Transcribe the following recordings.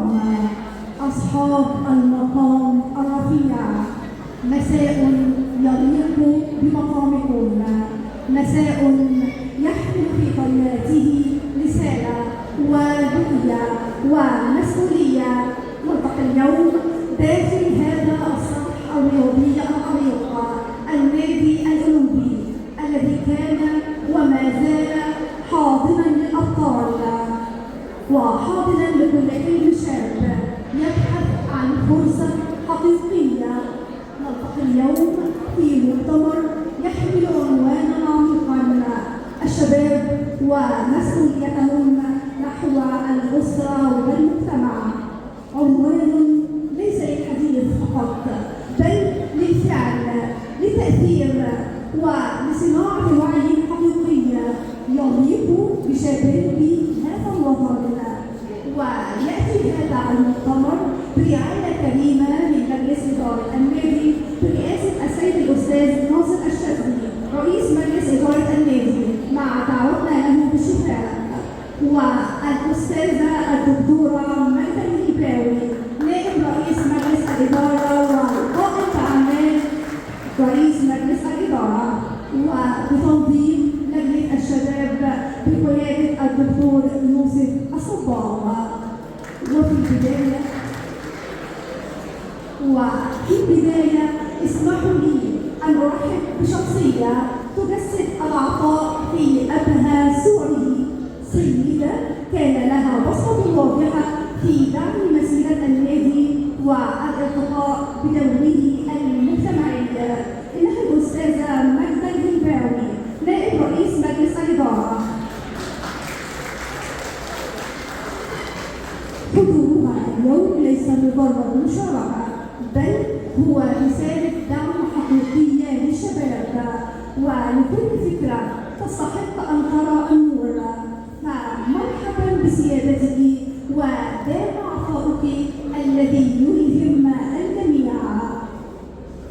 الكرام، أصحاب المقام الرفيع، مساء يليق بمقامكم، مساء يحمل في طياته رسالة ورؤية ومسؤولية. نلتقي اليوم داخل هذا السطح الرياضي العريق، النادي الأولمبي الذي كان وما زال حاضنا للأبطال وحاضنا لكل حلم شاب يبحث عن فرصة حقيقية. نلتقي اليوم في مؤتمر يحمل عنوانا عميقا: الشباب ومسؤوليتهم نحو الأسرة والمجتمع. عنوان ليس للحديث فقط، بل للفعل، للتأثير ولصناعة وعي حقيقي يليق بشباب هذا الوطن. ويأتي هذا المؤتمر برعاية كريمة من مجلس إدارة النادي برئاسة السيد الأستاذ ناصر الشاذلي رئيس مجلس إدارة النادي، مع دعوتنا له بالشفاء، والأستاذة الدكتورة ماجدة الهباوي نائب رئيس مجلس الإدارة وقائد أعمال رئيس مجلس الإدارة، وبتنظيم لجنة الشباب بقيادة الدكتور يوسف الصباغ. وفي البداية اسمحوا لي أن أرحب بشخصية تجسد العطاء في أبهى صوره، سيدة كان لها بصمة واضحة في دعم مسيرة النادي والارتقاء بدوره المجتمعي. إنها الأستاذة ماجدة الهباوي نائب رئيس مجلس الإدارة. حضورها اليوم ليس مجرد مشاركة، بل هو رسالة دعم حقيقية للشباب ولكل فكرة تستحق أن ترى النور. فمرحبا بسيادتك ودام عطائك الذي يلهم الجميع.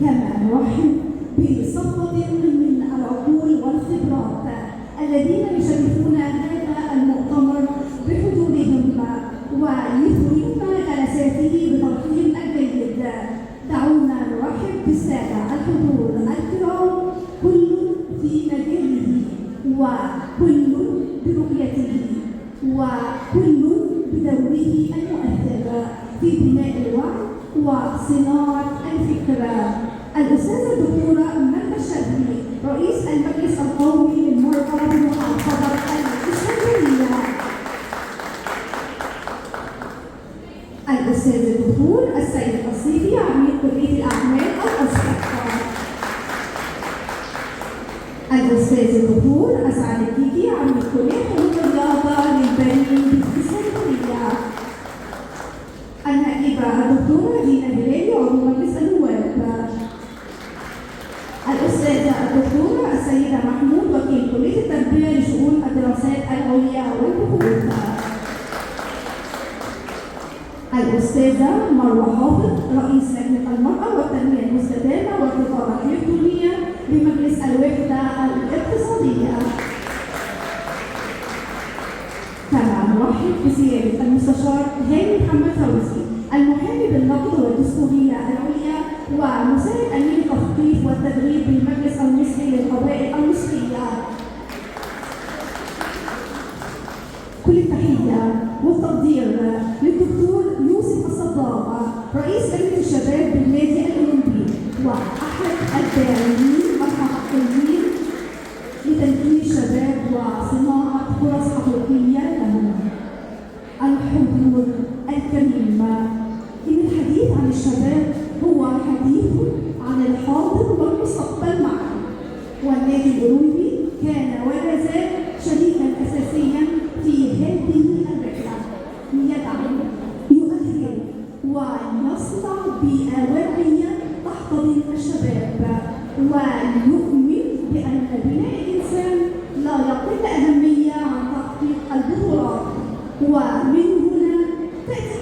كما نرحب بصفوة من العقول والخبرات الذين يشرفون هذا المؤتمر بحضورهم ويثرون جلساته بطرحهم الجيد. دعونا نرحب بالسادة الحضور الكرام، كل في مجاله وكل برؤيته وكل بدوره المؤثر في بناء الوعي وصناعة الفكرة. الأستاذة الدكتورة ماجدة الشاذلي رئيس المجلس القومي للمرأة بمحافظة الإسكندرية. الأستاذ الدكتور السيد الصيفي عميد كلية الأعمال الأزهر. الأستاذ الدكتور أسعد الكيكي عميد كلية الرياضة للبنين بالإسكندرية. النائبة الدكتورة دينا هلالي عضو مجلس النواب. الأستاذة الدكتورة السيدة محمود وكيل كلية التربية لشؤون الدراسات العليا والبحوث. الأستاذة مروة حافظ رئيس لجنة المرأة والتنمية المستدامة والتجارة الإلكترونية بمجلس الوحدة الاقتصادية. كما نرحب بسيادة المستشار هاني محمد فوزي المحامي بالنقد والدستورية العليا ومساعد أمين التثقيف والتدريب بالمجلس المصري للقبائل المصرية. كل التحية والتقدير للدكتور يوسف الصباغ رئيس لجنة الشباب بالنادي الأولمبي وأحد الداعمين الحقيقيين لتمكين الشباب وصناعة فرص حقيقية لهم. الحضور الكريم، إن الحديث عن الشباب هو حديث عن الحاضر والمستقبل معا، والنادي الأولمبي كان ولا زال شريكا أساسيا في هذه الرحلة، يدعم، يؤهل ويصنع بيئة واعية تحتضن الشباب، ويؤمن بأن بناء الإنسان لا يقل أهمية عن تحقيق البطولات. ومن هنا تأتي